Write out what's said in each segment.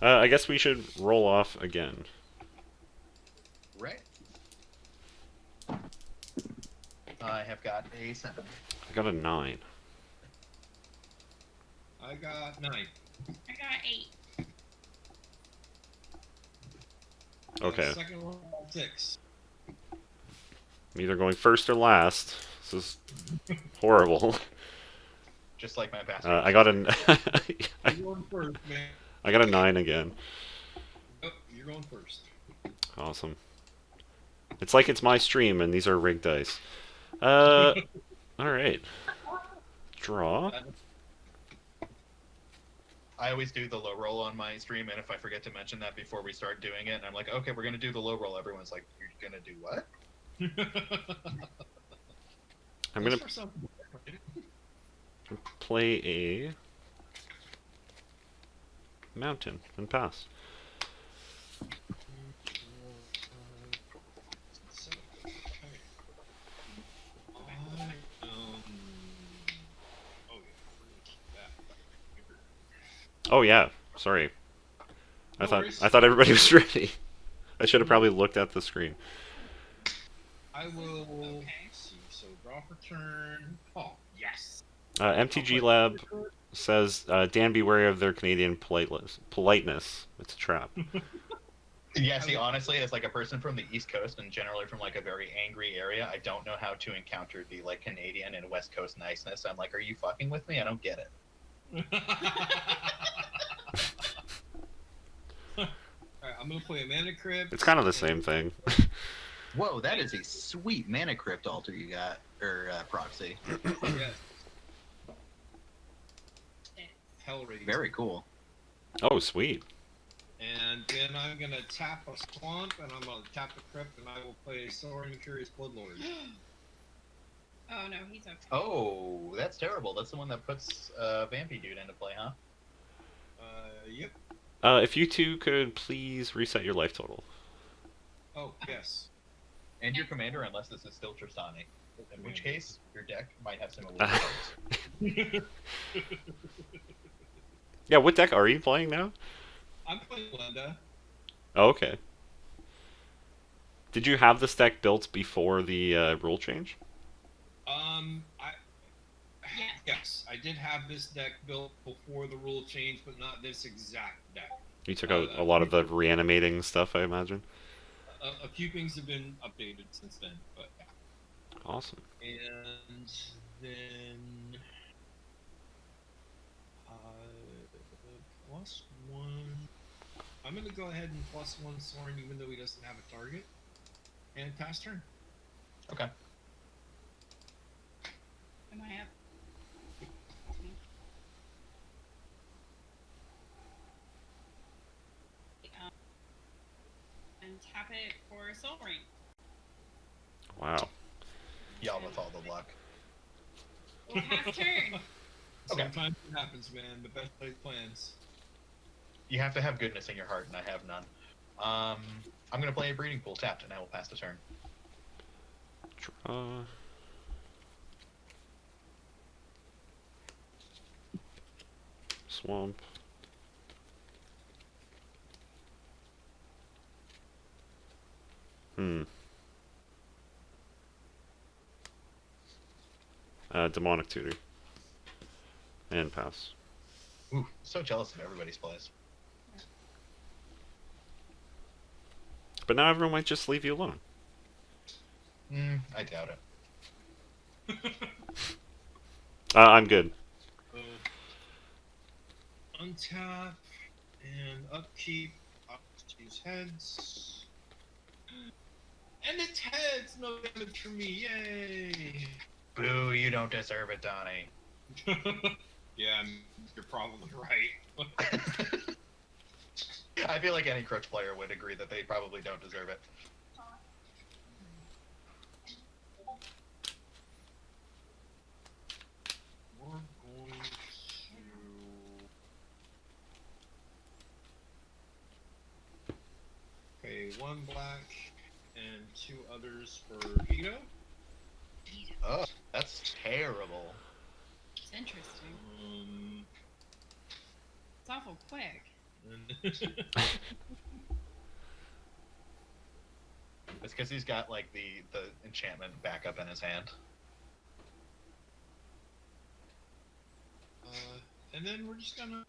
I guess we should roll off again. Right. I have got a 7. I got a 9. I got 9. I got 8. Okay. Second one, 6. I'm either going first or last. This is horrible. Just like my past. I got a. You're going first, man. I got a 9 again. Oh, you're going first. Awesome. It's like it's my stream and these are rigged dice. Alright. Draw. I always do the low roll on my stream, and if I forget to mention that before we start doing it, and I'm like, okay, we're gonna do the low roll, everyone's like, you're gonna do what? I'm gonna play a mountain and pass. Oh yeah, sorry. I thought everybody was ready. I should have probably looked at the screen. I will see. So draw for turn. Oh, yes. MTG Lab says, Dan, be wary of their Canadian politeness. It's a trap. Yeah, see, honestly, as like a person from the East Coast and generally from like a very angry area, I don't know how to encounter the like Canadian and West Coast niceness. I'm like, are you fucking with me? I don't get it. Alright, I'm gonna play a Mana Crypt. It's kind of the same thing. Whoa, that is a sweet Mana Crypt altar you got, or proxy. Yes. Hellraiser. Very cool. Oh, sweet. And then I'm gonna tap a swamp, and I'm gonna tap the crypt, and I will play Soaring Curious Bloodlord. Oh no, he's okay. Oh, that's terrible. That's the one that puts Vampy Dude into play, huh? Yep. If you two could please reset your life total. Oh, yes. And your commander, unless this is still Tristani. In which case, your deck might have some illusions. Yeah, what deck are you playing now? I'm playing Elenda. Oh, okay. Did you have this deck built before the rule change? Yes, I did have this deck built before the rule change, but not this exact deck. You took out a lot of the reanimating stuff, I imagine. A few things have been updated since then, but yeah. Awesome. And then +1. I'm gonna go ahead and +1 Soren, even though he doesn't have a target, and pass turn. Okay. Am I up? And tap it for Soul Ring. Wow. Y'all with all the luck. Well, half turn. Okay. Sometimes it happens, man. The best laid plans. You have to have goodness in your heart, and I have none. I'm gonna play a Breeding Pool tapped, and I will pass the turn. Draw. Swamp. Demonic Tutor. And pass. Ooh, so jealous of everybody's plays. But now everyone might just leave you alone. I doubt it. I'm good. Untap and upkeep. Use heads. And it's heads! No damage for me, yay! Boo, you don't deserve it, Donny. Yeah, you're probably right. I feel like any Crutch player would agree that they probably don't deserve it. We're going to... Okay, 1 black and 2 others for Vito. Oh, that's terrible. It's interesting. It's awful quick. It's because he's got like the enchantment backup in his hand. And then we're just gonna.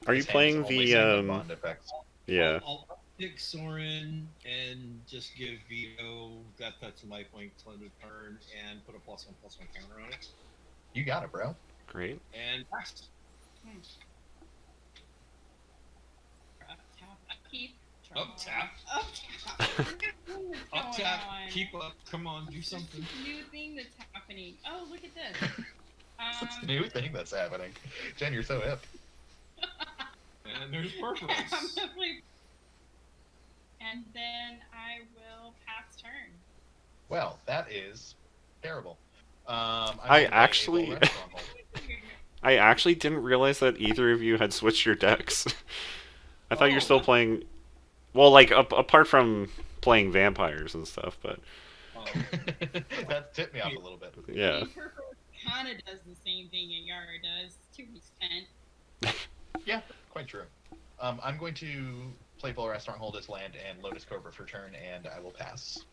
Are you His hand's playing only the sending bond effects. Yeah. I'll pick Soren and just give Vito that touch lifelink till end of turn and put a +1/+1 counter on it. You got it, bro. Great. And pass. Keep. Up tap. Up tap. Up tap. Keep up. Come on, do something. This new thing that's happening. Oh, look at this. It's a new thing that's happening. Jen, you're so hip. And there's I'm Purphoros. gonna play- And then I will pass turn. Well, that is terrible. I actually didn't realize that either of you had switched your decks. I thought you were still playing. Well, like apart from playing vampires and stuff, but that tipped me off a little bit. yeah. I mean, Purphoros kind of does the same thing Yara does to an extent. Yeah, quite true. I'm going to play Polaris Stronghold as land and Lotus Cobra for turn, and I will pass.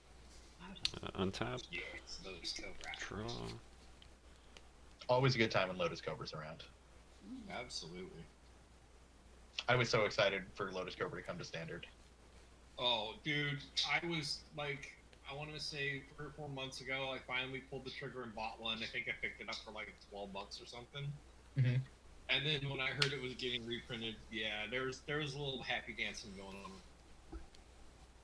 Untap. Yeah, it's Lotus Cobra. Draw. Always a good time when Lotus Cobra's around. Absolutely. I was so excited for Lotus Cobra to come to standard. Oh, dude, I was like, I want to say 3 or 4 months ago, I finally pulled the trigger and bought one. I think I picked it up for like $12 or something. Mhm. And then when I heard it was getting reprinted, yeah, there was a little happy dancing going on.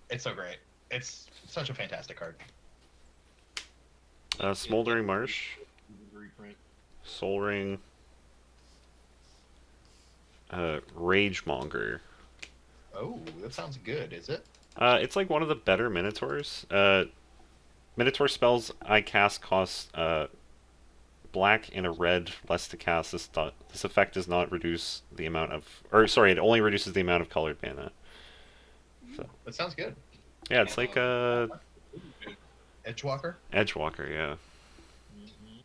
It's so great. It's such a fantastic card. Smoldering Marsh. Reprint. Soul Ring. Ragemonger. Oh, that sounds good, is it? It's like one of the better Minotaurs. Minotaur spells I cast cost black and a red less to cast. This effect does not reduce the amount of, or sorry, it only reduces the amount of colored mana. So That sounds good. yeah, it's like Edgewalker? Edgewalker, yeah. Mm-hmm.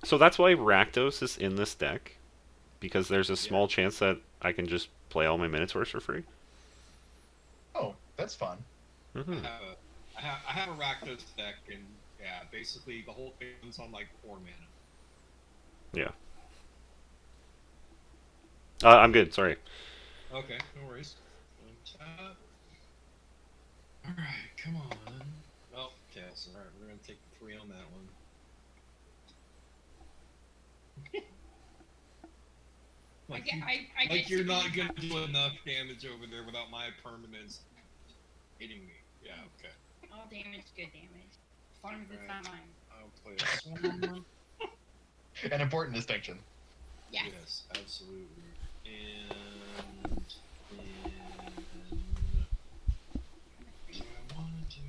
So that's why Rakdos is in this deck, because there's a small chance that I can just play all my Minotaurs for free. Oh, that's fun. Mm-hmm. I have a Rakdos deck, and yeah, basically the whole thing's on like 4 mana. Yeah. I'm good, sorry. Okay, no worries. Alright, come on. Oh, Tails. Alright, we're gonna take 3 on that one. I like get you're to be not gonna happy. do enough damage over there without my permanence hitting me. Yeah, okay. All damage, good damage. As long as it's not mine. I'll play this one. An important distinction. Yes. Yes, absolutely. And what I want to do.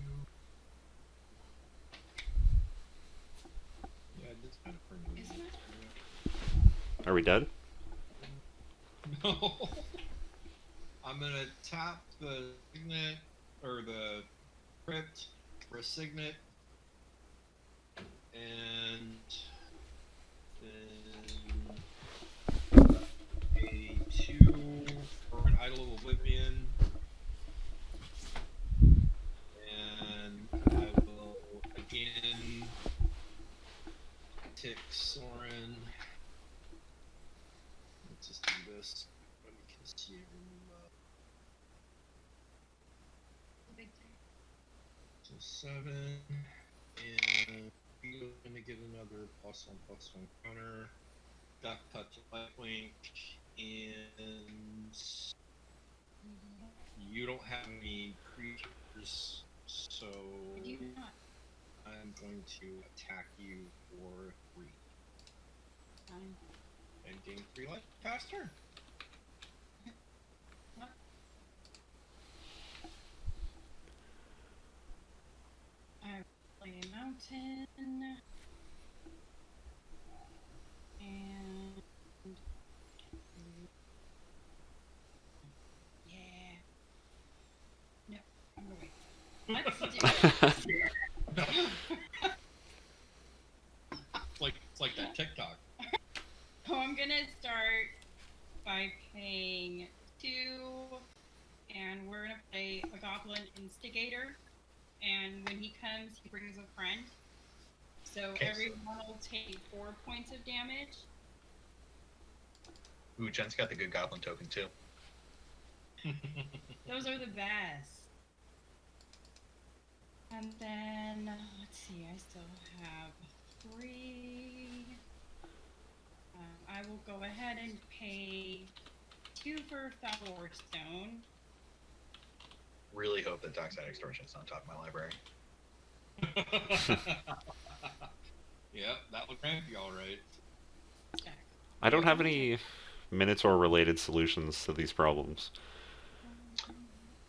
Yeah, this kind of pretty. Isn't it? Are we dead? No. I'm gonna tap the signet or the crypt for a signet, and then a 2 for an Idol of Oblivion, and I will again tick Soren. Let's just do this. Let me consume. Big thing. So 7, and we're gonna get another +1/+1 counter. Duck touch lifelink, and you don't have any creatures, so I do not. I'm going to attack you for 3 Fine. and gain 3 life past turn. I play a mountain. And yeah. No, I'm gonna wait. Let's do it. It's like that TikTok. So I'm gonna start by paying 2, and we're gonna play a Goblin Instigator. And when he comes, he brings a friend. So Okay, everyone will take 4 points of damage. Ooh, Jen's got the good goblin token too. Those are the best. And then, let's see, I still have 3. I will go ahead and pay 2 for Foul Stone. Really hope that Dockside Extortion is on top of my library. Yep, that would rank you all right. I don't have any Minotaur-related solutions to these problems.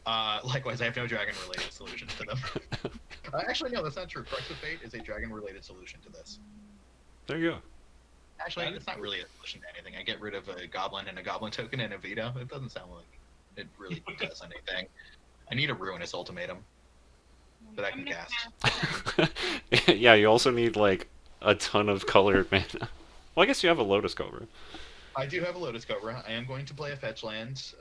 Likewise, I have no dragon-related solutions to them. Actually, no, that's not true. Crux of Fate is a dragon-related solution to this. There you go. Actually, it's not really a solution to anything. I get rid of a goblin and a goblin token and a veto. It doesn't sound like it really does anything. I need a ruinous ultimatum that I can cast. Yeah, you also need, like, a ton of colored mana. Well, I guess you have a Lotus Cobra. I do have a Lotus Cobra. I am going to play a fetch land.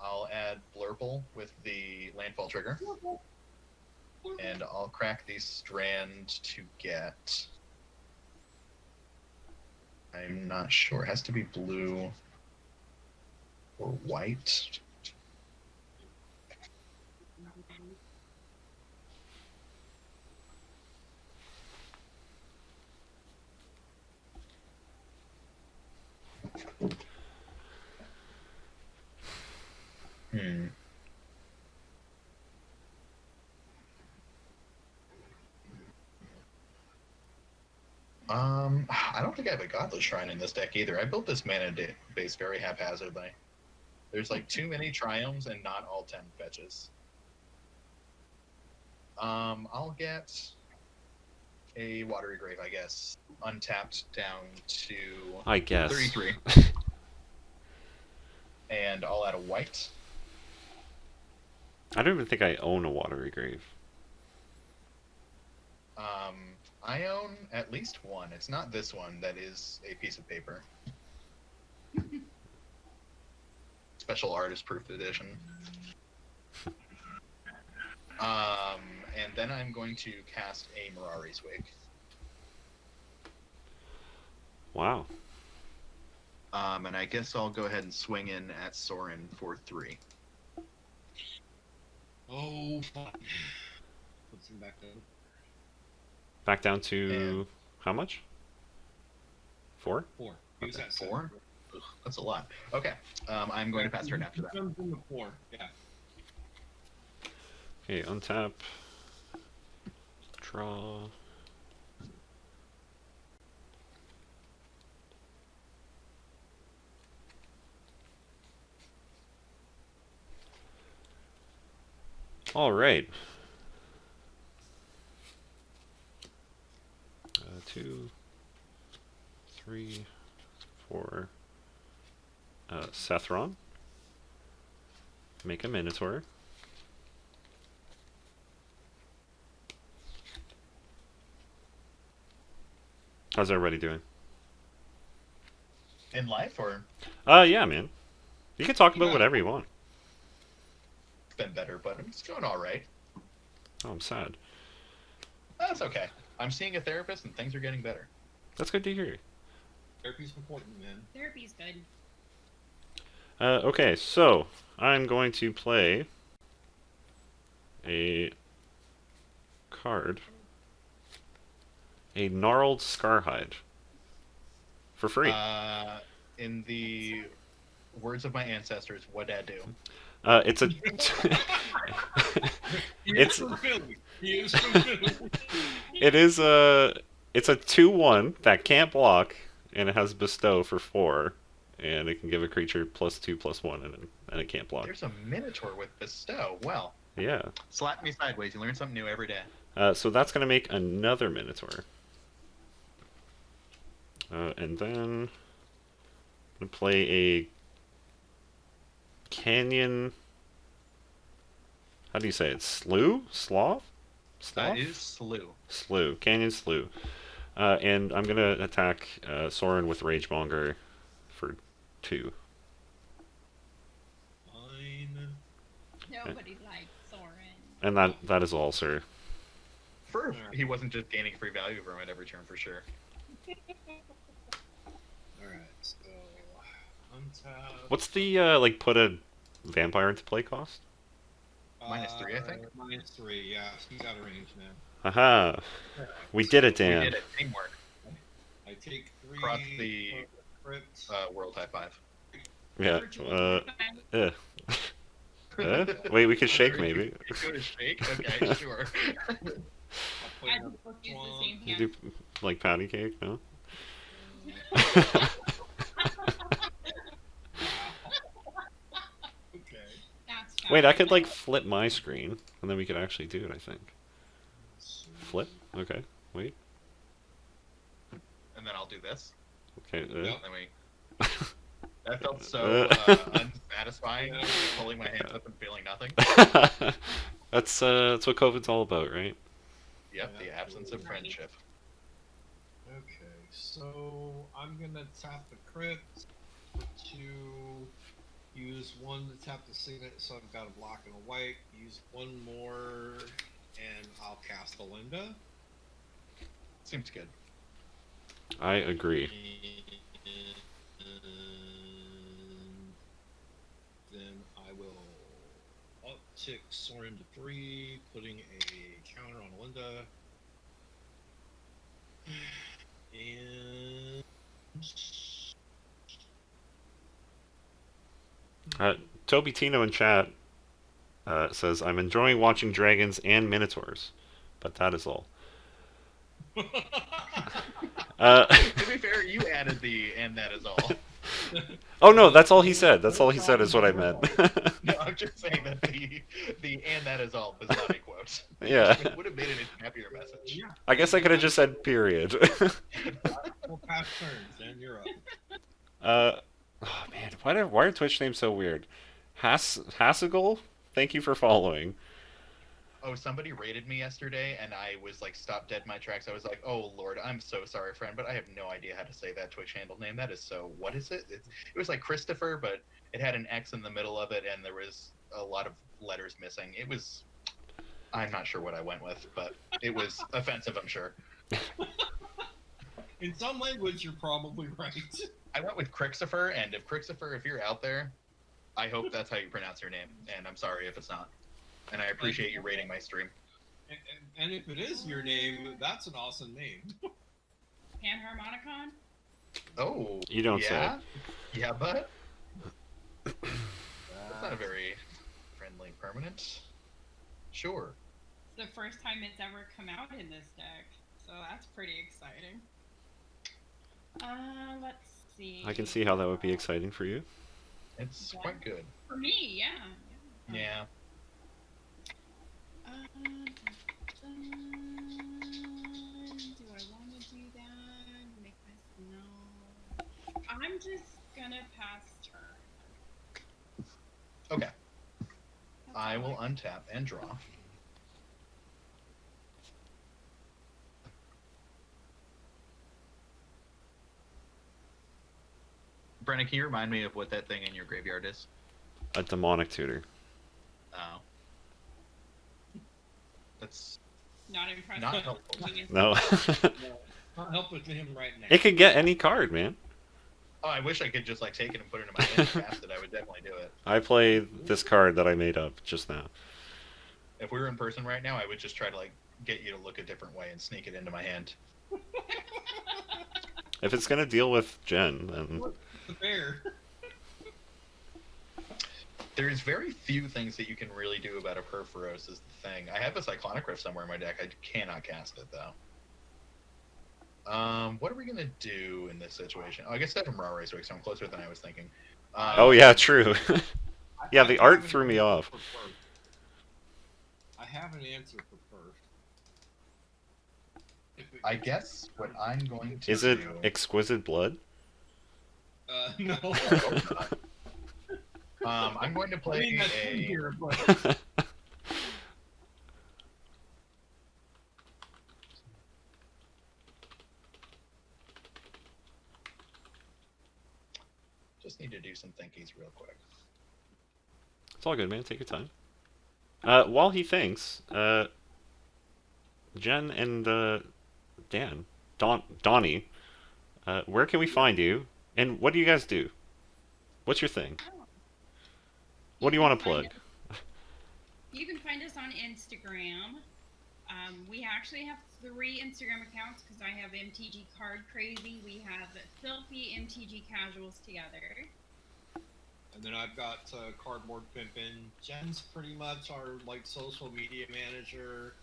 I'll add Blurple with the landfall trigger. And I'll crack the Strand to get... I'm not sure. It has to be blue or white. I don't think I have a Godless Shrine in this deck either. I built this mana base very haphazardly. There's like too many Triomes and not all 10 fetches. I'll get a Watery Grave, I guess. Untapped down to I guess. 33. And I'll add a white. I don't even think I own a Watery Grave. I own at least one. It's not this one that is a piece of paper. Special artist proof edition. And then I'm going to cast a Mirari's Wake. Wow. And I guess I'll go ahead and swing in at Sorin for 3. Oh, fuck. Puts him back down. Back down to how much? 4? 4. He was at 4? Ugh, that's a lot. Okay. I'm going to pass turn after that. Comes in the 4. Yeah. Okay, untap. Draw. All right. 2, 3, 4. Sethron. Make a Minotaur. How's everybody doing? In life, or Yeah, man. You can talk about whatever you want. it's been better, but it's going all right. Oh, I'm sad. That's okay. I'm seeing a therapist and things are getting better. That's good to hear. Therapy's important, man. Therapy's good. Okay, so I'm going to play a card. A Gnarled Scarhide. For free. In the words of my ancestors, what'd I do? It's a... It's from Philly. He is from Philly. It's a 2/1 that can't block, and it has Bestow for 4, and it can give a creature +2/+1, and it can't block. There's a Minotaur with Bestow. Well, Yeah. slap me sideways. You learn something new every day. So that's going to make another Minotaur. And then I'm going to play a Canyon... How do you say it? Slough? Sloth? That is Slew. Slough. Canyon Slough. And I'm gonna attack Soren with Ragemonger for 2. Fine. Nobody likes Soren. And that is all, sir. He wasn't just gaining free value from it every turn for sure. Alright, so untap. What's the like put a vampire into play cost? -3, I think. -3, yeah. He's out of range now. Aha! We did it, Dan. We did it. Teamwork. I take 3 Across the crit. world high 5. Yeah. Virtual Wait, we could shake maybe. You go to shake? Okay, sure. I'll play I another both use the one. same You hand. do like patty cake, no? Okay. That's Wait, I fine. could like flip my screen, and then we could actually do it, I think. Flip? Okay, wait. And then I'll do this. Okay. And then we. That felt so unsatisfying. Pulling my hands up and feeling nothing. That's what COVID's all about, right? Yep, the absence of friendship. Okay, so I'm gonna tap the crit for 2, use 1 to tap the signet, so I've got a black and a white, use 1 more, and I'll cast Elenda. Seems good. I agree. And then I will uptick Soren to 3, putting a counter on Elenda. And Toby Tino in chat says, I'm enjoying watching dragons and minotaurs, but that is all. To be fair, you added the "and that is all." Oh no, that's all he said. That's all he said is what I meant. No, I'm just saying that the "and that is all" was not a quote. Yeah. It would have made it a happier message. yeah, I guess I could have just said period. we'll pass turns, and you're up. Oh man, why are Twitch names so weird? Hassagul, thank you for following. Oh, somebody rated me yesterday, and I was like stopped dead in my tracks. I was like, "Oh Lord, I'm so sorry, friend, but I have no idea how to say that Twitch handle name. That is so. What is it? It was like Christopher, but it had an X in the middle of it, and there was a lot of letters missing. It was. I'm not sure what I went with, but it was offensive. I'm sure. In some language, you're probably right. I went with Christopher, and if you're out there, I hope that's how you pronounce your name, and I'm sorry if it's not. And I appreciate you rating my stream. And if it is your name, that's an awesome name. Panharmonicon? Oh, You don't yeah? Yeah, but that's not a very friendly permanent. Sure. It's the first time it's ever come out in this deck, so that's pretty exciting. Let's see. I can see how that would be exciting for you. It's quite good. For me, yeah. Yeah. Do I want to do that? Make myself no. I'm just gonna pass turn. Okay. That's I all will untap and draw. Brennan, can you remind me of what that thing in your graveyard is? A demonic tutor. Oh. That's Not impressed. not with helpful. doing it. No. Not helping him right now. It could get any card, man. Oh, I wish I could just like take it and put it in my hand and cast it. I would definitely do it. I play this card that I made up just now. If we were in person right now, I would just try to like get you to look a different way and sneak it into my hand. If it's gonna deal with Jen, then The bear. There's very few things that you can really do about a Purphoros is the thing. I have a Cyclonic Rift somewhere in my deck. I cannot cast it though. What are we gonna do in this situation? Oh, I guess Sethron Raw Race Week, so I'm closer than I was thinking. oh yeah, true. Yeah, the I art have threw an me answer off. for Perf. I have an answer for Perf. I guess what I'm going to Is it do... exquisite blood? No. I'm going to I play mean, that's in a... here, but Just need to do some thinkies real quick. It's all good, man. Take your time. While he thinks, Jen and Dan, Donny, where can we find you? And what do you guys do? What's your thing? Oh. What do you want to plug? You can find us on Instagram. We actually have 3 Instagram accounts because I have MTG Card Crazy. We have Filthy MTG Casuals together. And then I've got Cardboard Pimpin'. Jen's pretty much our like social media manager.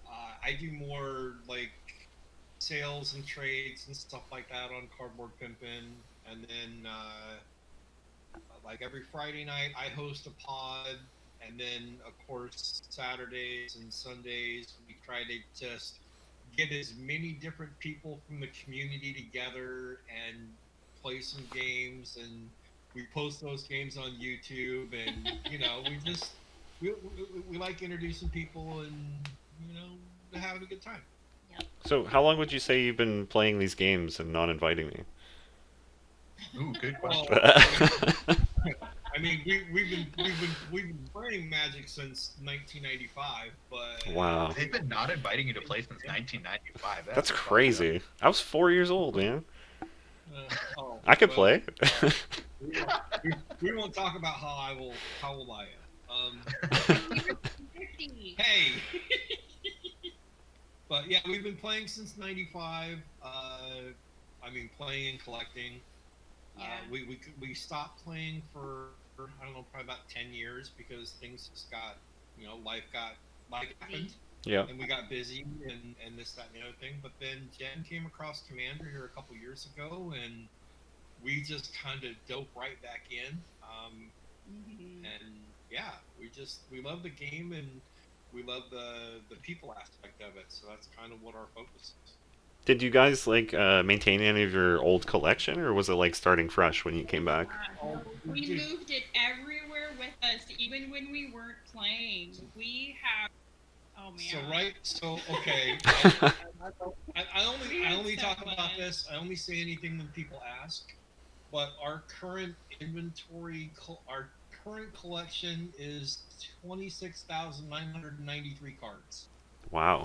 I do more like sales and trades and stuff like that on Cardboard Pimpin'. And then like every Friday night, I host a pod. And then, of course, Saturdays and Sundays, we try to just get as many different people from the community together and play some games. And we post those games on YouTube. And, you know, we like introducing people and, you know, having a good time. Yep. So, how long would you say you've been playing these games and not inviting me? Ooh, good question. I mean, we've been playing Magic since 1995, but Wow. They've been not inviting you to play since 1995. That's crazy. I was 4 years old, man. oh, I could well, play. we won't talk about how old I am. 50. Hey. But yeah, we've been playing since '95. I mean, playing and collecting. Yeah. We stopped playing for I don't know, probably about 10 years because things just got, you know, life happened. Yeah. And we got busy and this, that, and the other thing. But then Jen came across Commander here a couple years ago, and we just kind of dove right back in. And yeah, we love the game and we love the people aspect of it. So that's kind of what our focus is. Did you guys like maintain any of your old collection, or was it like starting fresh when you came back? We moved it everywhere with us, even when we weren't playing. We have. Oh man. So okay. I only talk about this. I only say anything when people ask. But our current inventory, our current collection is 26,993 cards. Wow.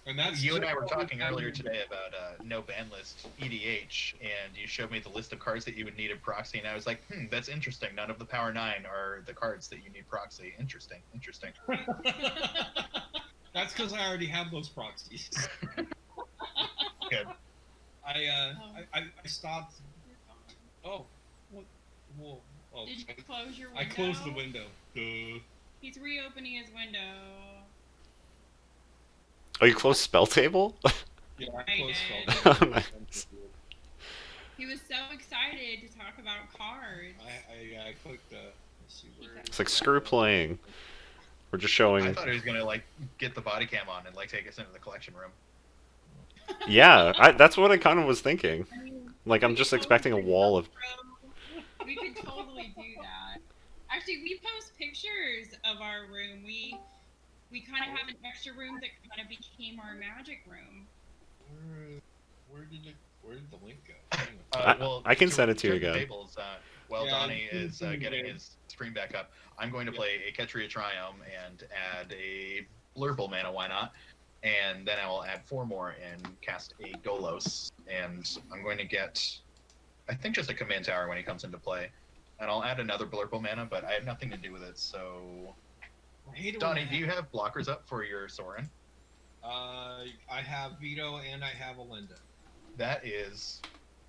And that's you and I were talking earlier today about no ban list EDH, and you showed me the list of cards that you would need in proxy, and I was like, that's interesting. None of the Power 9 are the cards that you need proxy. Interesting. That's because I already have those proxies. Good. I stopped. Oh, what? Whoa. Oh, Did you close your window? I closed the window. Duh. He's reopening his window. Oh, you closed spell table? Yeah, I I closed did. spell. Oh, nice. He was so excited to talk about cards. I clicked. Let's see where. It's like screw playing. We're just I showing. thought he was gonna like get the body cam on and like take us into the collection room. Yeah, that's what I kind of was thinking. I mean, Like, I'm we just could expecting a totally wall of. We could totally do that. Actually, we post pictures of our room. We kind of have an extra room that kind of became our magic room. Where did the link go? I can send it to you turn the again. Tables, while Yeah, Donny is it's in getting there. his screen back up, I'm going to play a Ketria Triumph and add a Blurble mana, why not? And then I will add 4 more and cast a Golos. And I'm going to get, I think, just a command tower when he comes into play. And I'll add another Blurble mana, but I have nothing to do with it, so... Donny, do you have blockers up for your Sorin? I have Veto and I have Elenda. That is,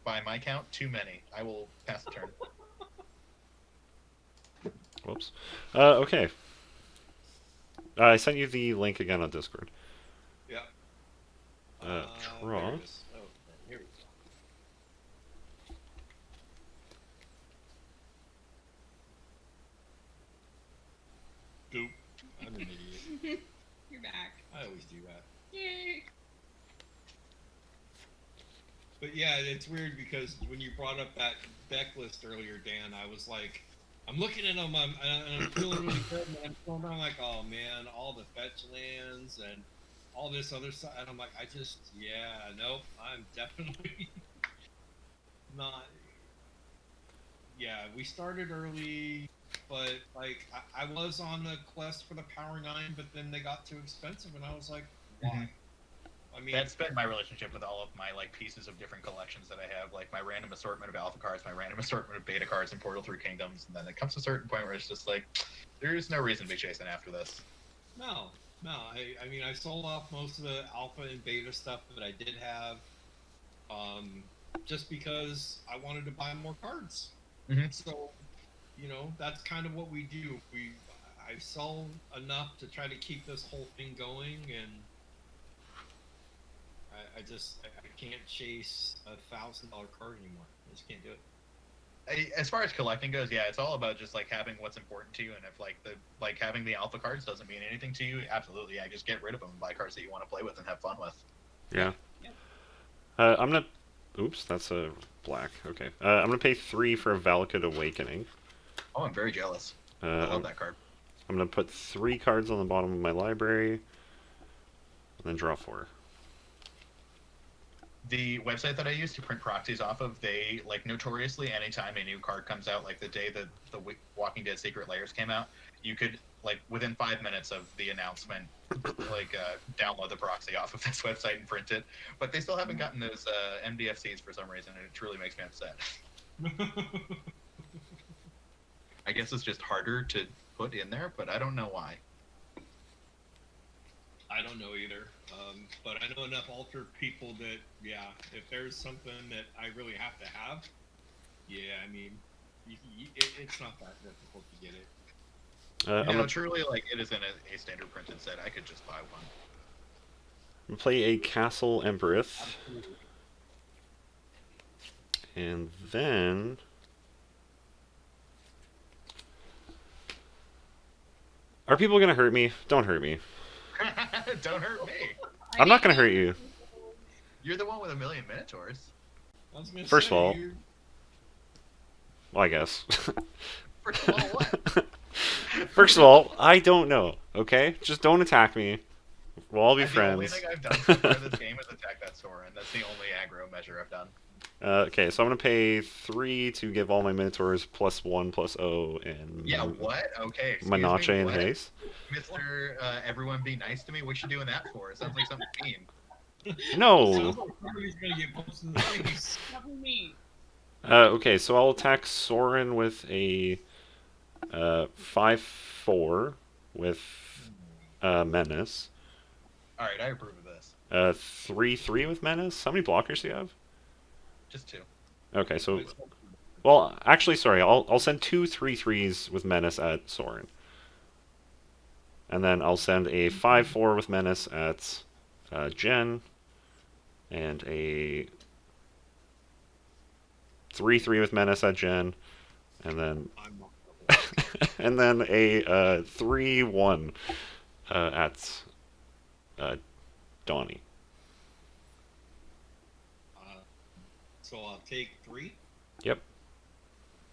by my count, too many. I will pass the turn. Whoops. Okay. I sent you the link again on Discord. Yeah. Draw. There it is. Oh, here we go. Goop. I'm an idiot. You're back. I always do that. Yay! But yeah, it's weird because when you brought up that Decklist earlier, Dan, I was like, I'm looking at them, and I'm feeling really good, and I'm going around like, oh man, all the fetch lands and all this other stuff, and I'm like, nope, I'm definitely not. we started early, but like I was on a quest for the Power 9, but then they got too expensive, and I was like, why? Mhm. I mean, That's been my relationship with all of my like pieces of different collections that I have, like my random assortment of alpha cards, my random assortment of beta cards in Portal 3 Kingdoms, and then it comes to a certain point where it's just like, there's no reason to be chasing after this. no. I mean, I sold off most of the alpha and beta stuff that I did have, just because I wanted to buy more cards. Mhm. So, that's kind of what we do. I sell enough to try to keep this whole thing going, and I can't chase $1,000 card anymore. I just can't do it. As far as collecting goes, yeah, it's all about just like having what's important to you, and if like having the alpha cards doesn't mean anything to you, absolutely, yeah, just get rid of them and buy cards that you want to play with and have fun with. Yeah. Yep. I'm gonna. Oops, that's a black. Okay. I'm gonna pay 3 for a Valakut Awakening. Oh, I'm very jealous. I love that card. I'm gonna put 3 cards on the bottom of my library, and then draw 4. The website that I use to print proxies off of, they like notoriously anytime a new card comes out, like the day that the Walking Dead Secret Layers came out, you could like within 5 minutes of the announcement, like download the proxy off of this website and print it. But they still haven't gotten those MDFCs for some reason, and it truly makes me upset. I guess it's just harder to put in there, but I don't know why. I don't know either. But I know enough altered people that, yeah, if there's something that I really have to have, yeah, I mean, it's not that difficult to get it. I'm gonna Truly, like, it isn't a standard printed set. I could just buy one. play a Castle Empress, Absolutely. and then are people gonna hurt me? Don't hurt me. Don't hurt me. I'm not gonna hurt you. You're the one with 1,000,000 Minotaurs. I was gonna First say, of all, well, I guess. First of all, what? First of all, I don't know. Okay, just don't attack me. We'll all be The only friends. thing I've done so far this game is attack that Sethron. That's the only aggro measure I've done. Okay, so I'm gonna pay 3 to give all my Minotaurs +1/+0 and Yeah, what? Okay, excuse Manache me, and what? haste. Mr. Everyone be nice to me? What you doing that for? It sounds like something mean. No. Sounds like somebody's gonna get punched in the face. Cover me. Okay, so I'll attack Soren with a 5/4 with Menace. Alright, I approve of this. 3/3 with Menace. How many blockers do you have? Just 2. Okay, so well, actually, sorry, I'll send 2 3/3s with Menace at Soren, and then I'll send a 5/4 with Menace at Jen, and a 3/3 with Menace at Jen, and then I'm not and then a 3/1 at Donny. So I'll take 3. Yep.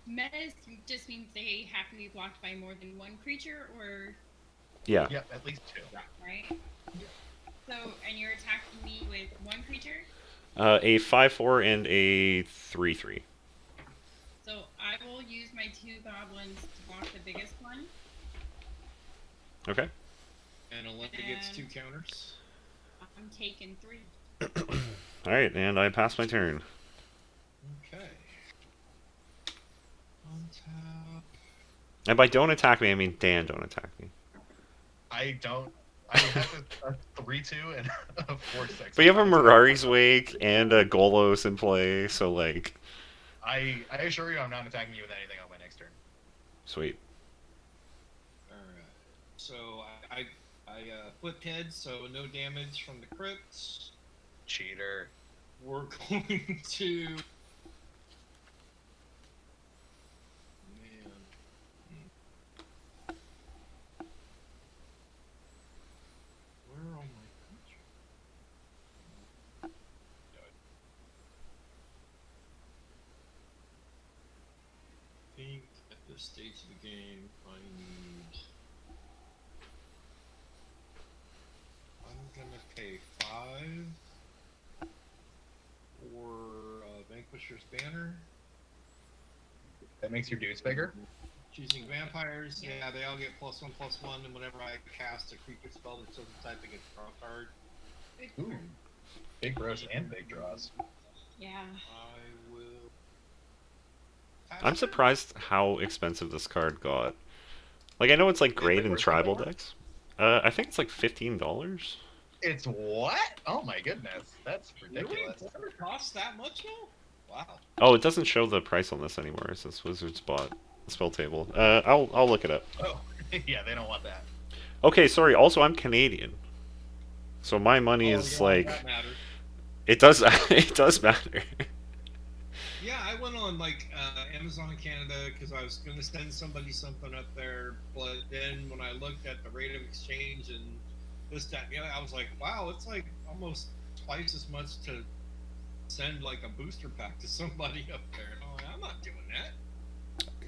Menace just means they have to be blocked by more than one creature, or Yeah. Yep, at least 2. right? So, and you're attacking me with one creature. A 5/4 and a 3/3. So I will use my 2 goblins to block the biggest one. Okay. And Elenda gets 2 counters. I'm taking 3. All right, and I pass my turn. Okay. Untap. And by don't attack me, I mean Dan, don't attack me. I have a 3/2 and a 4/6. But you have a Mirari's Wake and a Golos in play, so like. I assure you I'm not attacking you with anything on my next turn. Sweet. Alright. So I flipped heads, so no damage from the crypts. Cheater. We're going to. Man. Where are all my creatures? I think at this stage of the game, I need. I'm gonna pay 5 for Vanquisher's Banner. That makes your dudes bigger. Choosing vampires, yeah, they all get +1/+1, and whenever I cast a creature spell that doesn't type, I get to draw a card. Ooh. Big bros and big draws. Yeah. I will. I'm surprised how expensive this card got. Like, I know it's like great in worth tribal that? decks. I think it's like $15. It's what? Oh my goodness, that's ridiculous. Really? It costs that much now? Wow. Oh, it doesn't show the price on this anymore. It says Wizards bought the spell table. I'll look it up. Oh, yeah, they don't want that. Okay, sorry. Also, I'm Canadian, so my money is like That matters. it does it does matter. Yeah, I went on like Amazon Canada because I was going to send somebody something up there, but then when I looked at the rate of exchange and this, that, and the other, I was like, wow, it's like almost twice as much to send like a booster pack to somebody up there. And I'm like, I'm not doing that.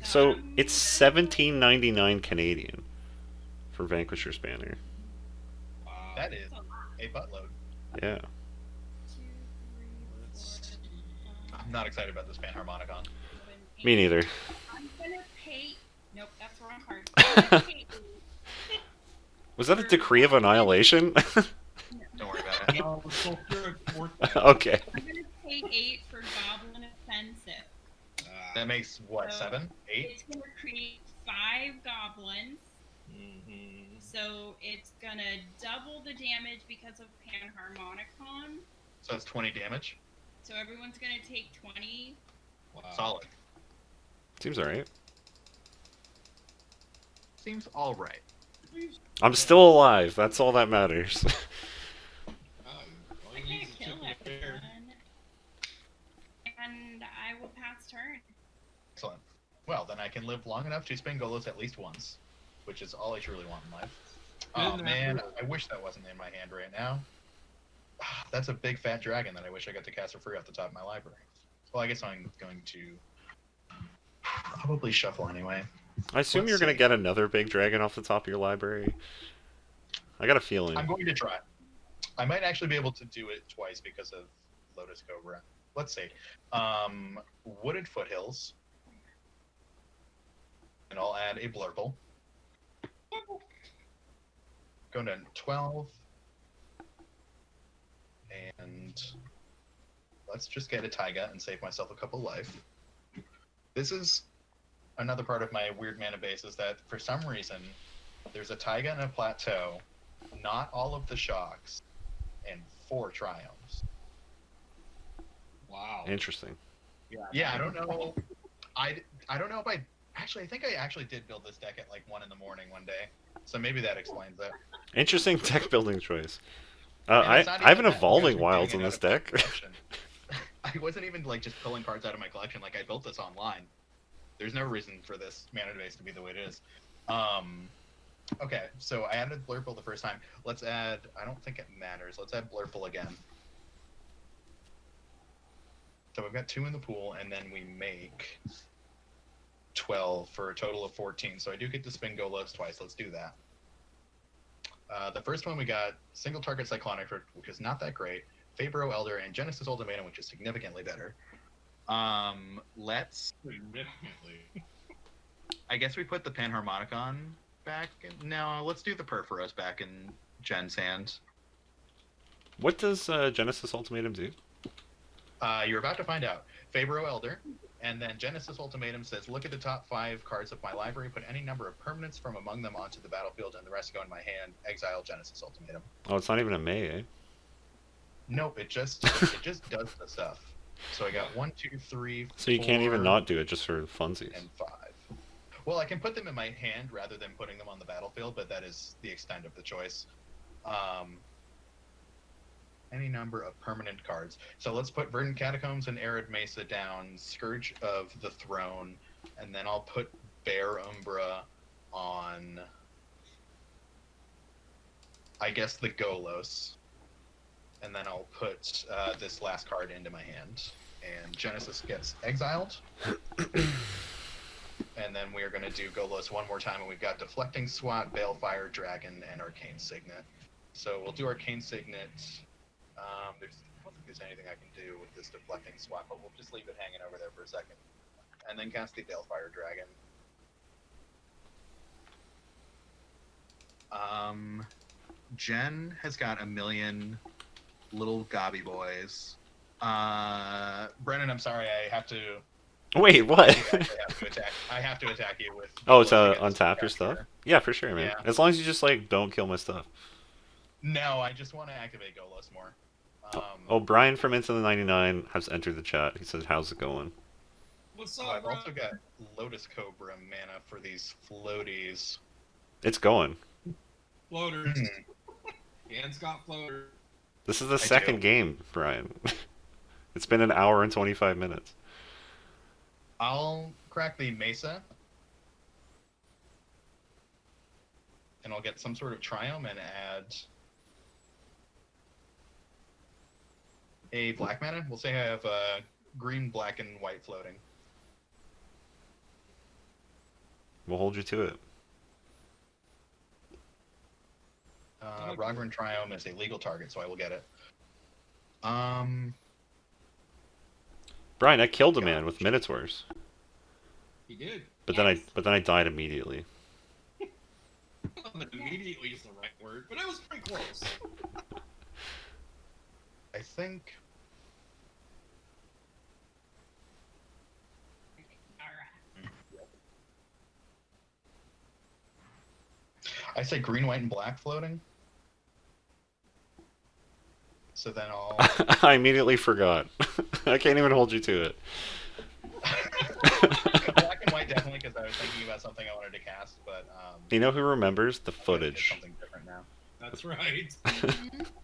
So it's $17.99 Canadian for Vanquisher's Banner. Wow. That is a buttload. Yeah. 2, 3, 4, 5, I'm not excited about this Panharmonicon. 7, 8. Me neither. I'm gonna pay. Nope, that's the wrong card. I'm gonna pay 8. Was that a decree of annihilation? Don't worry about it. No, it's so good. Okay. I'm gonna pay 8 for Goblin Offensive. That makes what, So, 7? 8? It's gonna create 5 goblins. Mm-hmm. So it's gonna double the damage because of Panharmonicon. So that's 20 damage. So everyone's gonna take 20. Wow. Solid. Seems alright. Seems alright. I'm still alive. That's all that matters. All I you need can't is a kill chip and a bear. everyone. And I will pass turn. Excellent. Well, then I can live long enough to spin Golos at least once, which is all I truly want in life. Oh Isn't that man, weird? I wish that wasn't in my hand right now. That's a big fat dragon that I wish I got to cast for free off the top of my library. Well, I guess I'm going to probably shuffle anyway. I assume Let's you're gonna see. get another big dragon off the top of your library. I got a feeling. I'm going to try. I might actually be able to do it twice because of Lotus Cobra. Let's see. Wooded Foothills. And I'll add a Blurple. Going to 12. And let's just get a Taiga and save myself a couple life. This is another part of my weird mana base is that for some reason there's a Taiga and a Plateau, not all of the shocks, and 4 triumphs. Wow. Interesting. Yeah, I don't know. I don't know if I think I actually did build this deck at like 1 in the morning one day, so maybe that explains it. Interesting deck building choice. And I it's not have an even that, evolving I'm wilds doing in it this out of my deck. collection. I wasn't even like just pulling cards out of my collection. Like I built this online. There's no reason for this mana base to be the way it is. Okay, so I added Blurple the first time. Let's add. I don't think it matters. Let's add Blurple again. So we've got 2 in the pool, and then we make 12 for a total of 14. So I do get to spin Golos twice. Let's do that. The first one we got single target Cyclonic, which is not that great. Fabro Elder and Genesis Ultimatum, which is significantly better. Let's. Significantly. I guess we put the Panharmonicon back. No, let's do the Purphoros back in Jen's hands. What does Genesis Ultimatum do? You're about to find out. Fabro Elder, and then Genesis Ultimatum says, look at the top 5 cards of my library, put any number of permanents from among them onto the battlefield, and the rest go in my hand. Exile Genesis Ultimatum. Oh, it's not even a May, eh? Nope, it just does the stuff. So I got 1, 2, 3. So you can't even 4, not do it just for funsies. and 5. Well, I can put them in my hand rather than putting them on the battlefield, but that is the extent of the choice. Any number of permanent cards. So let's put Verdant Catacombs and Arid Mesa down, Scourge of the Throne, and then I'll put Bear Umbra on, I guess, the Golos. And then I'll put this last card into my hand. And Genesis gets exiled. And then we're going to do Golos one more time, and we've got Deflecting Swat, Balefire, Dragon, and Arcane Signet. So we'll do Arcane Signet. I don't think there's anything I can do with this Deflecting Swat, but we'll just leave it hanging over there for a second. and then cast the Balefire Dragon. Jen has got a million little gobby boys. Brennan, I'm sorry, I have to. Wait, what? I have to attack you with. Oh, it's against untap your stuff? Yeah, for sure, man. Yeah. As long as you just like don't kill my stuff. No, I just want to activate Golos more. Oh, Brian from Into the 99 has entered the chat. He says, "How's it going?" What's Oh, up, I've bro? also got Lotus Cobra mana for these floaties. It's going. Floaters. Dan's got floaters. This is the I second do. game, Brian. It's been an hour and 25 minutes. I'll crack the Mesa. And I'll get some sort of Triome and add a black mana. We'll say I have green, black, and white floating. We'll hold you to it. Rogran Triome is a legal target, so I will get it. Brian, I killed a man with Minotaurs, He did. but Yes. then I died immediately. Immediately is the right word, but it was pretty close. I think Alright. I say green, white, and black floating. So then I'll I immediately forgot. I can't even hold you to it. black and white definitely because I was thinking about something I wanted to cast, but You know who remembers the I'm gonna get footage? something different now. That's right.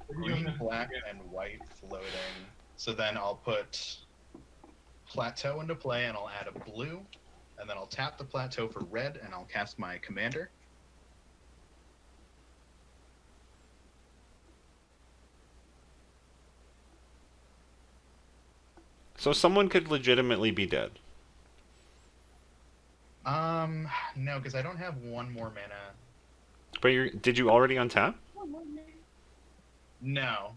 Green, black, and white floating. So then I'll put Plateau into play, and I'll add a blue, and then I'll tap the Plateau for red, and I'll cast my Commander. So someone could legitimately be dead. No, because I don't have one more mana. But did you already untap? No.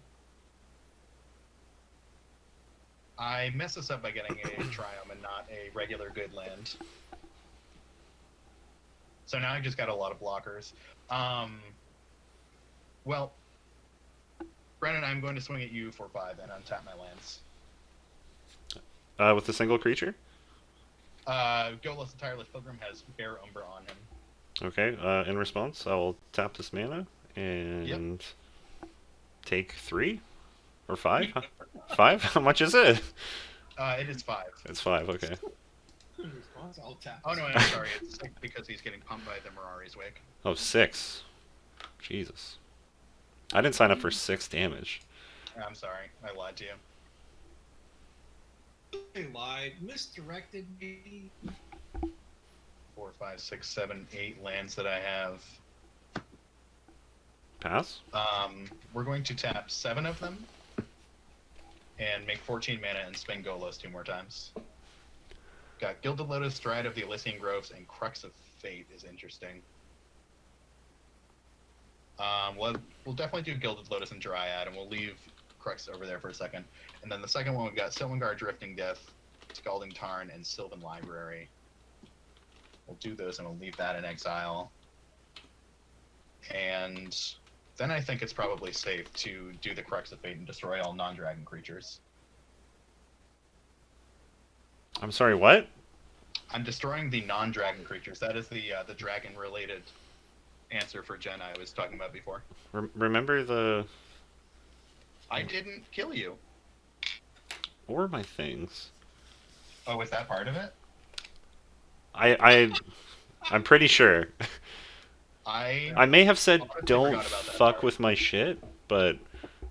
I messed this up by getting a Triome and not a regular good land. So now I just got a lot of blockers. Well, Brennan, I'm going to swing at you for 5 and untap my lands. With a single creature? Golos the Tireless Pilgrim has Bear Umbra on him. Okay, in response, I will tap this mana and take 3? Or 5? 5? How much is it? It is 5. It's 5, okay. In response, I'll tap. Oh no, I'm sorry. It's 6 because he's getting pumped by the Mirari's Wake. Oh, 6. Jesus. I didn't sign up for 6 damage. I'm sorry. I lied to you. They lied, misdirected me. 4, 5, 6, 7, 8 lands that I have. Pass? We're going to tap 7 of them and make 14 mana and spin Golos 2 more times. Got Gilded Lotus, Stride of the Elysian Groves, and Crux of Fate is interesting. We'll definitely do Gilded Lotus and Dryad, and we'll leave Crux over there for a second. And then the second one, we've got Silvangar, Drifting Death, Scalding Tarn, and Sylvan Library. We'll do those, and we'll leave that in exile. And then I think it's probably safe to do the Crux of Fate and destroy all non-dragon creatures. I'm sorry, what? I'm destroying the non-dragon creatures. That is the dragon-related answer for Jen I was talking about before. Remember the... I didn't kill you. Or my things. Oh, was that part of it? I'm pretty sure. I may have said, honestly don't forgot about that fuck part. with my shit, but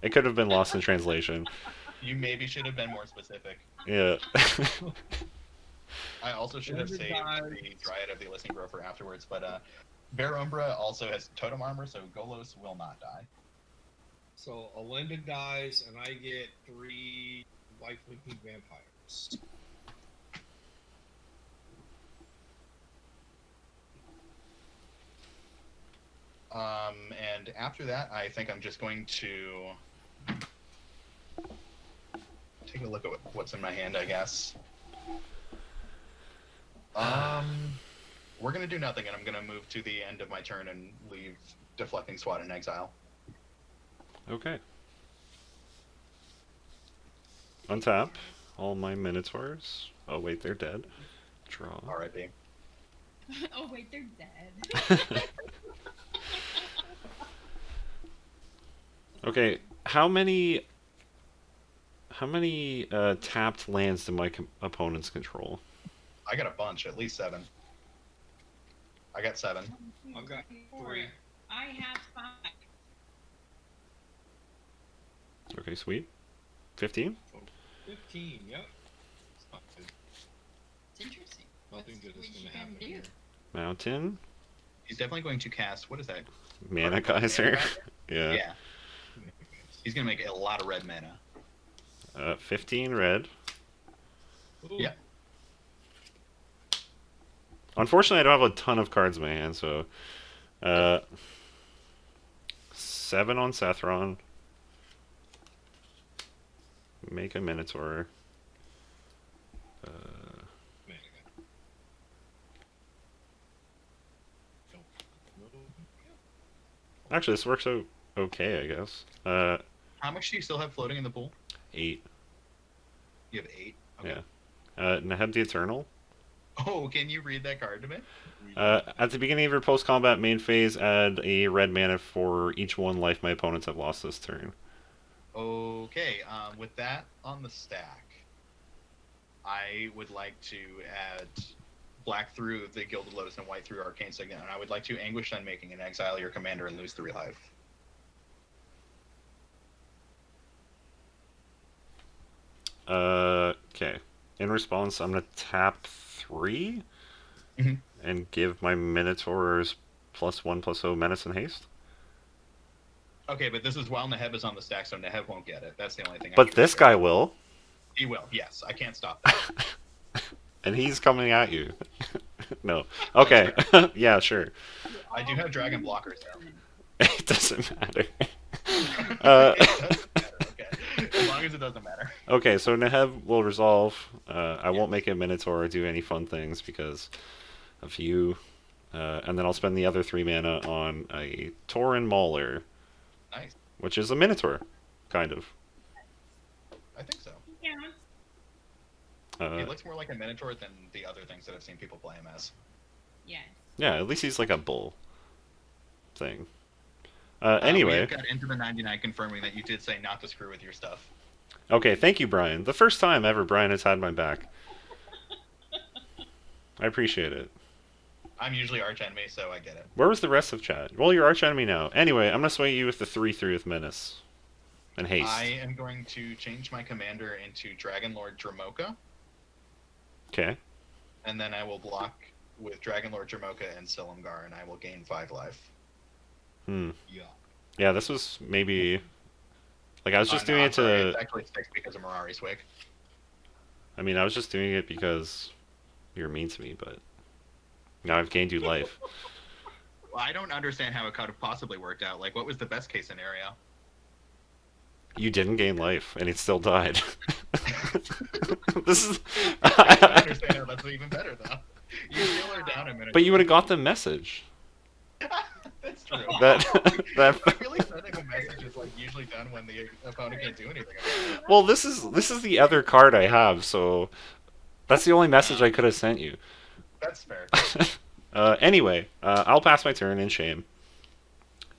it could have been lost in translation. You maybe should have been more specific. Yeah. I also should have saved the Dryad of the Elysian Grove for afterwards, but Bear Umbra also has Totem Armor, so Golos will not die. So Elenda dies, and I get 3 lifelinking vampires. And after that, I think I'm just going to take a look at what's in my hand, I guess. We're gonna do nothing, and I'm gonna move to the end of my turn and leave Deflecting Swat in exile. Okay. Untap all my Minotaurs. Oh wait, they're dead. Draw. R.I.P. Oh wait, they're dead. Okay, how many tapped lands do my opponents control? I got a bunch, at least 7. I got 7. I've got 4. 3. I have 5. Okay, sweet. 15? 15, yep. It's not good. It's interesting. Nothing good is What going you to happen do? here. Mountain. He's definitely going to cast, what is that? Mana Geyser. Yeah. Yeah. He's gonna make a lot of red mana. 15 red. Ooh. Yeah. Unfortunately, I don't have a ton of cards in my hand, so 7 on Sethron. Make a Minotaur. Man, I got... Actually, this works out okay, I guess. How much do you still have floating in the pool? 8. You have 8. Okay. Yeah. Neheb the Eternal. Oh, can you read that card to me? At the beginning of your post-combat main phase, add a red mana for each 1 life my opponents have lost this turn. Okay, with that on the stack, I would like to add black through the Gilded Lotus and white through Arcane Signet, and I would like to Anguish Unmaking and exile your commander and lose 3 life. Okay. In response, I'm gonna tap 3 Mhm. and give my Minotaurs +1/+0 Menace and Haste. Okay, but this is while Neheb is on the stack, so Neheb won't get it. That's the only thing. But this guy will, He will, yes. I can't stop that. and he's coming at you. No. Okay. Yeah, sure. I do have dragon blockers, though. It doesn't matter. It doesn't matter, okay. As long as it doesn't matter. Okay, so Neheb will resolve. I won't make a Minotaur or do any fun things because of you. And then I'll spend the other 3 mana on a Tauren Mauler. Nice. Which is a Minotaur, kind of. I think so. Yeah. He looks more like a Minotaur than the other things that I've seen people play him as. Yes. Yeah, at least he's like a bull thing. We Anyway. have got Into the 99 confirming that you did say not to screw with your stuff. Okay, thank you, Brian. The first time ever Brian has had my back. I appreciate it. I'm usually arch enemy, so I get it. Where was the rest of chat? Well, you're arch enemy now. Anyway, I'm gonna sway you with the 3/3 with Menace. And Haste. I am going to change my commander into Dragon Lord Dramoka, Okay. and then I will block with Dragon Lord Dramoka and Silumgar, and I will gain 5 life. Hmm. Yeah. Yeah, this was maybe... Like, I was just No, doing I'm it sorry, to... It's actually 6 because of Mirari's Wig. I mean, I was just doing it because you're mean to me, but... Now I've gained you life. Well, I don't understand how it could have possibly worked out. Like, what was the best case scenario? You didn't gain life, and it still died. This is... I don't understand how that's even better, though. You still are down a minute. But you would have got the message. That's true. That... I feel like sending a message is like usually done when the opponent can't do anything about it. Well, this is the other card I have, so... That's the only message I could have sent you. That's fair. Anyway, I'll pass my turn in shame.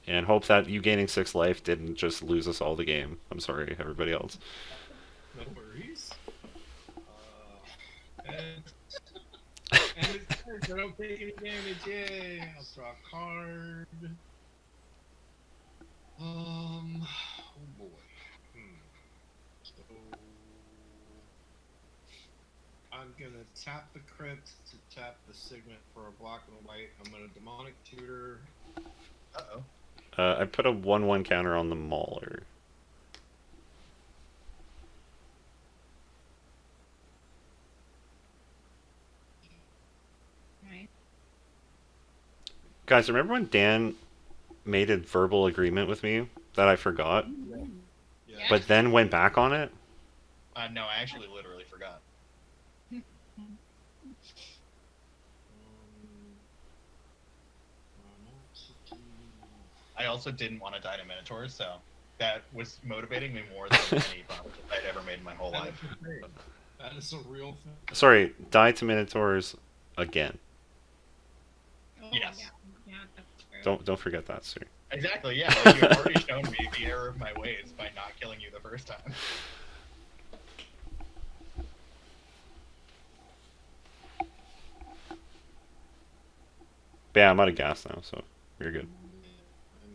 And hope that you gaining 6 life didn't just lose us all the game. I'm sorry, everybody else. No worries. And it's turn, so I don't take any damage. Yay! I'll draw a card. Oh boy. So I'm gonna tap the crypt to tap the signet for a black and a white. I'm gonna demonic tutor. Uh-oh. I put a 1/1 counter on the Mauler. Right. Guys, remember when Dan made a verbal agreement with me that I forgot, Yeah. but then went back on it? No, I actually literally forgot. I also didn't want to die to Minotaurs, so that was motivating me more than any promises I'd ever made in my whole life. That is a real thing. Sorry, die to Minotaurs again. Oh, Yes. Yeah, that's true. Don't forget that, sir. Exactly, yeah. Like, you've already shown me the error of my ways by not killing you the first time. But yeah, I'm out of gas now, so we're good.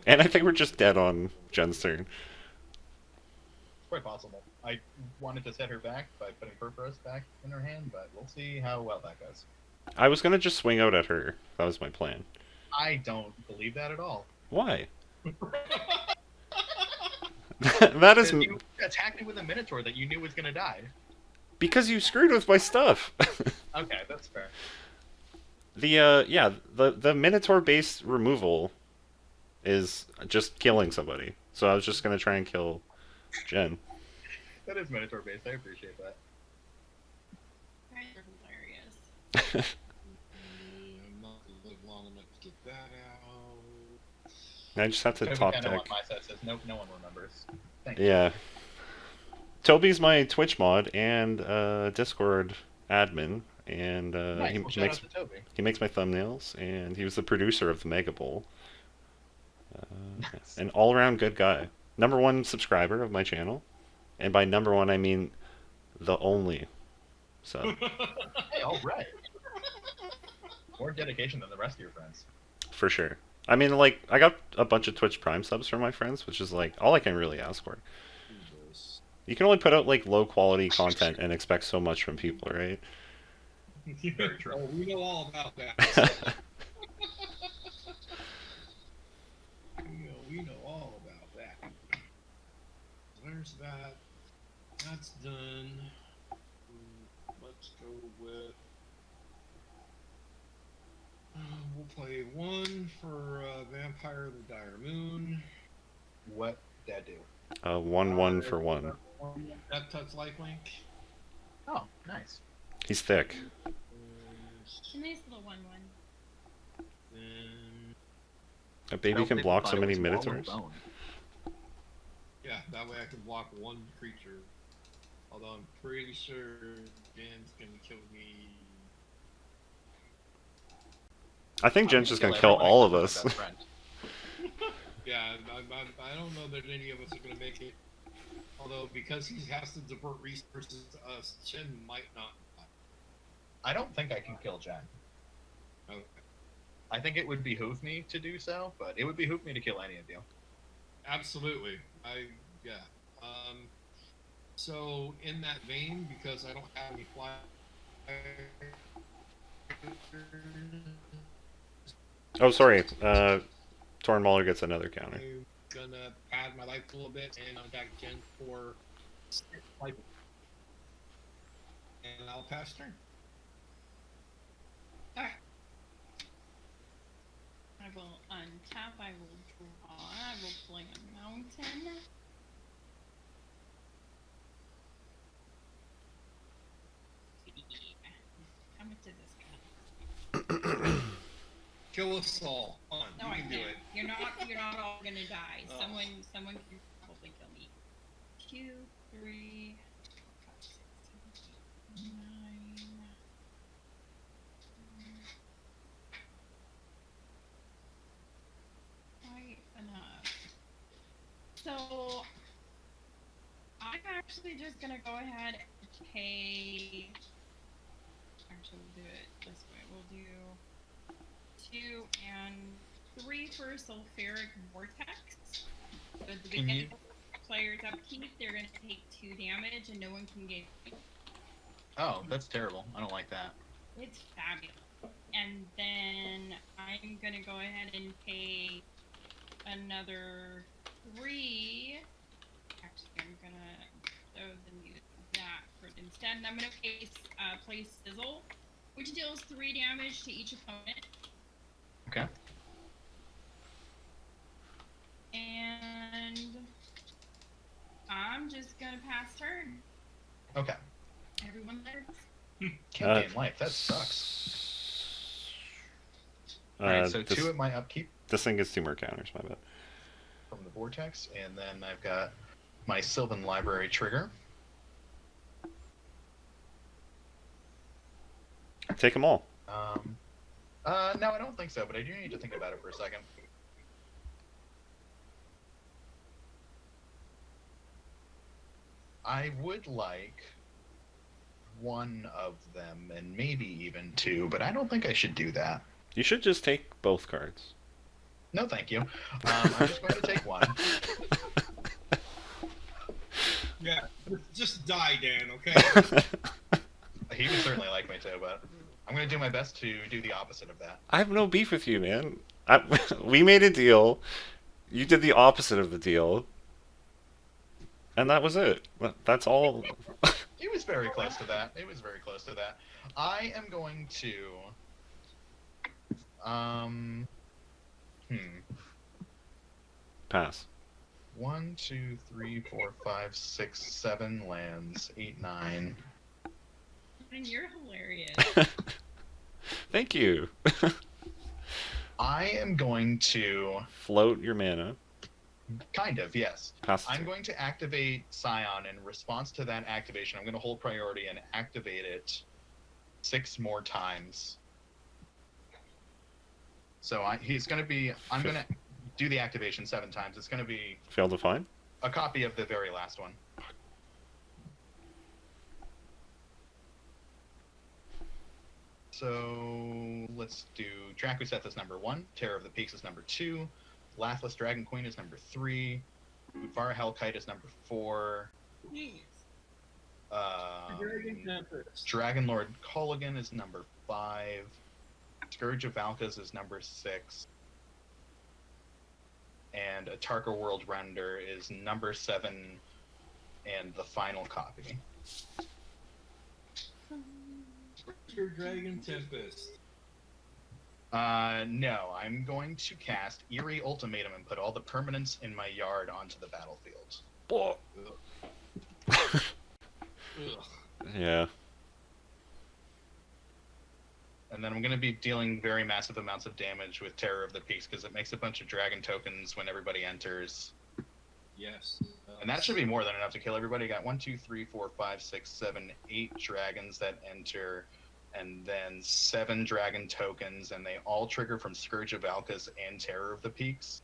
And I think we're just dead on Jen's turn. Quite possible. I wanted to set her back by putting Purphoros back in her hand, but we'll see how well that goes. I was gonna just swing out at her. That was my plan. I don't believe that at all. Why? That is Because you attacked me with a Minotaur that you knew was gonna die. because you screwed with my stuff. Okay, that's fair. The Minotaur based removal is just killing somebody. So I was just gonna try and kill Jen. That is Minotaur based. I appreciate that. Guys are hilarious. I'm not gonna live long enough to get that out. I just have to Toby top kinda deck. on my set says no one remembers. Thank you. Yeah. Toby's my Twitch mod and Discord admin, and Nice. Well, shout out to Toby. he makes my thumbnails, and he was the producer of the Mega Bowl. Nice. An all-around good guy. #1 subscriber of my channel, and by #1 I mean the only sub. Hey, all right. More dedication than the rest of your friends. For sure. I mean, like, I got a bunch of Twitch Prime subs from my friends, which is like all I can really ask for. Jesus. You can only put out like low-quality content and expect so much from people, right? Very true. Oh, we know all about that. We know all about that. There's that. That's done. Let's go with. We'll play one for Vampire of the Dire Moon. What that do? 1/1 for 1. That touch lifelink. Oh, nice. He's thick. A nice little 1/1. Then, A baby can block so many Minotaurs. yeah, that way I can block one creature. Although I'm pretty sure Jan's gonna kill me. I think Jen's just gonna kill all of us. Yeah, I don't know that any of us are gonna make it. Although because he has to divert resources to us, Jen might not. I don't think I can kill Jen. Okay. I think it would behoove me to do so, but it would behoove me to kill any of you. Absolutely. Yeah. So in that vein, because I don't have any fly. Oh, sorry. Torn Mauler gets another counter. I'm gonna pad my life a little bit and attack Jen for life. And I'll pass turn. Alright. I will untap, I will draw, I will play a mountain. How much did this cost? Kill us all. Come on, No, you I can do can't. it. You're not all gonna die. Oh. Someone can probably kill me. 2, 3, 4, 5, 6, 7, 8, 9. Quite enough. So I'm actually just gonna go ahead and pay. Actually, we'll do it this way. We'll do 2 and 3 for Sulfuric Vortex. So at the Can beginning you- of the player's upkeep, they're going to take 2 damage and no one can get. Oh, that's terrible. I don't like that. It's fabulous. And then I'm going to go ahead and pay another 3. Actually, I'm going to use that for it instead. And I'm going to play Sizzle, which deals 3 damage to each opponent. Okay. And I'm just gonna pass turn. Okay. Everyone lives. Can't gain life. That sucks. Alright, so this, 2 at my upkeep. this thing gets 2 more counters, my bad. from the Vortex, and then I've got my Sylvan Library trigger. Take them all. No, I don't think so, but I do need to think about it for a second. I would like one of them, and maybe even two, but I don't think I should do that. You should just take both cards. No, thank you. I'm just going to take one. Yeah, just die, Dan. Okay. He would certainly like me to, but I'm going to do my best to do the opposite of that. I have no beef with you, man. We made a deal. You did the opposite of the deal. And that was it. That's all. It was very close to that. It was very close to that. I am going to... Pass. 1, 2, 3, 4, 5, 6, 7 lands. 8, 9. And you're hilarious. Thank you. I am going to... Float your mana. Kind of, yes. Pass. I'm going to activate Scion. In response to that activation, I'm going to hold priority and activate it 6 more times. So he's going to be... I'm going to do the activation 7 times. It's going to be... Failed to find? A copy of the very last one. So let's do Drakuseth is number 1, Terror of the Peaks is number 2, Laughless Dragon Queen is number 3, Utvara Hellkite is number 4, Dragon Lord Colligan is number 5, Scourge of Valkas is number 6, and Atarka World Render is number 7 and the final copy. Your Dragon Tempest. No, I'm going to cast Eerie Ultimatum and put all the permanents in my yard onto the battlefield. Whoa. Ugh. Yeah. And then I'm going to be dealing very massive amounts of damage with Terror of the Peaks because it makes a bunch of dragon tokens when everybody enters. Yes. And that should be more than enough to kill everybody. Got 1, 2, 3, 4, 5, 6, 7, 8 dragons that enter, and then 7 dragon tokens, and they all trigger from Scourge of Valkas and Terror of the Peaks.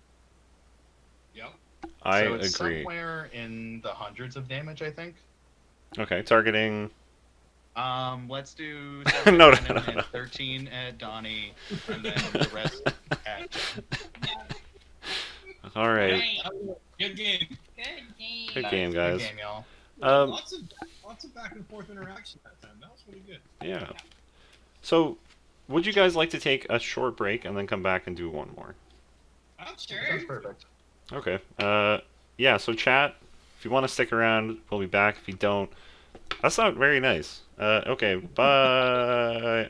Yep. I so it's agree. somewhere in the hundreds of damage, I think. Okay, targeting. Let's do No, 7 no, and no, no. 13 at Donny, and then the rest at All right. Right. Good game. Good game. Good game, guys. Good game, y'all. Lots of back and forth interaction that time. That was pretty good. Yeah. So, would you guys like to take a short break and then come back and do one more? Sure. Sounds perfect. Okay. Yeah, so chat, if you want to stick around, we'll be back. If you don't, that's not very nice. Okay, bye.